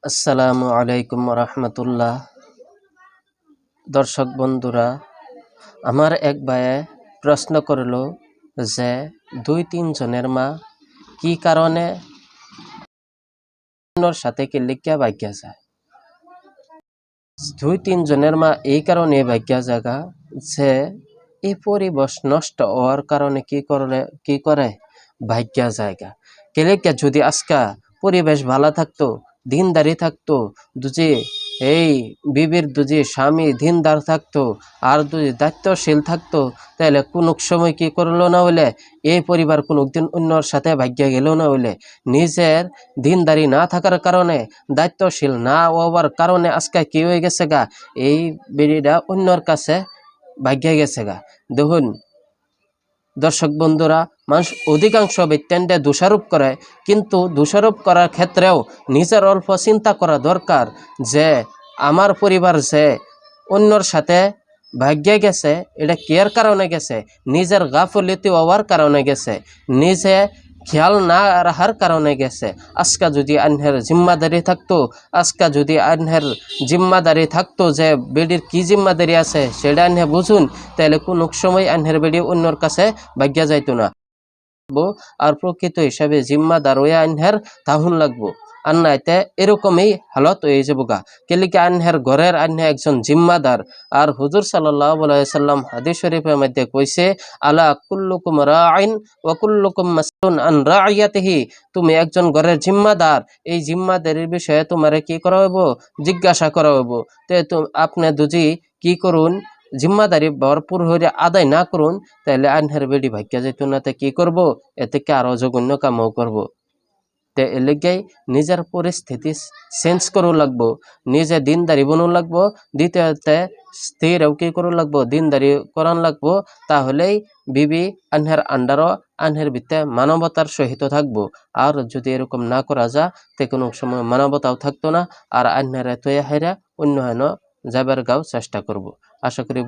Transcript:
আসসালামু আলাইকুম রহমতুল্লাহ। দর্শক বন্ধুরা, আমার এক ভাইয়ে প্রশ্ন করল যে 2-3 জনের মা কি কারণে অন্যর সাথে কি লিখিয়া ভাগ্যা যায়। 2-3 জনের মা এই কারণে ভাগ্যা জায়গা যে এই পরিবেশ নষ্ট হওয়ার কারণে কি করে ভাগ্যা জায়গা। কেলেকা যদি আজকা পরিবেশ ভালো থাকতো, দিনদারি থাকতো, দুজি এই বিবির দুজি স্বামী দিনদার থাকতো আর দুজি দায়িত্বশীল থাকতো, তাহলে কোনো সময় কি করলো না হইলে এই পরিবার কোনোদিন অন্যর সাথে ভাগ্যা গেল না হইলে নিজের দিনদারি না থাকার কারণে, দায়িত্বশীল না হওয়ার কারণে আজকে কি হয়ে গেছে গা, এই বেড়িটা অন্যর কাছে ভাগ্যা গেছে গা। দেখুন দর্শক বন্ধুরা, মানুষ অধিকাংশ ব্যক্তিকে দোষারোপ করে, কিন্তু দোষারোপ করার ক্ষেত্রেও নিজের অল্প চিন্তা করা দরকার যে আমার পরিবার যে অন্যর সাথে ভাগ্যে গেছে, এটা কেয়ার কারণে গেছে, নিজের গাফলিতি হওয়ার কারণে গেছে, নিজে খেয়াল না রাখার কারণে গেছে। আজকা যদি আনহের জিম্মাদারি থাকতো, আজকা যদি আনহের জিম্মাদারি থাকতো যে বেডির কি জিম্মাদারি আছে সেটা আনহে বুঝুন, তাহলে কোনো সময় আনহের বেডি অন্যর কাছে ভাগ্যা যাইতো না। আর প্রকৃত হিসাবে জিম্মাদার হয়ে আনহের তাহুন লাগবো, আর নাইতে এরকমই হালত হয়ে যাবো গা। কেলিকে আনহের ঘরের আনহে একজন জিম্মাদার। আর হুজুর সাল্লাল্লাহু আলাইহি সাল্লাম হাদিস শরীফের মধ্যে কইছে, আলা কুল্লুকুম রাইন ওয়া কুল্লুকুম মাসউলুন আন রাইয়াতিহি। তুমি একজন ঘরের জিম্মাদার, এই জিম্মাদারির বিষয়ে তোমারে কি করা হইব, জিজ্ঞাসা করা হইব। তো আপনি দুজি কি করুন, জিম্মাদারি ভরপুর হয়ে আদায় না করুন, তাহলে আনহের বেডি ভাগ্যা যেত না। তে কি করব, এ থেকে আরো জঘন্য কামও করব। তে এলেগাই নিজের পরিস্থিতি চেঞ্জ করু লাগবো, নিজে দিনদারি বনু লাগবো, দ্বিতীয়তে স্থিরও কি করু লাগবো, দিনদারি করান লাগবো। তাহলেই বিবি আনহের আন্ডারও আনহের ভিতরে মানবতার সহিত থাকবো। আর যদি এরকম না করা যা, তে কোনো সময় মানবতাও থাকতো না, আর আনহের এত হেরা অন্য হেন যাবার গাও চেষ্টা করব। আশা করি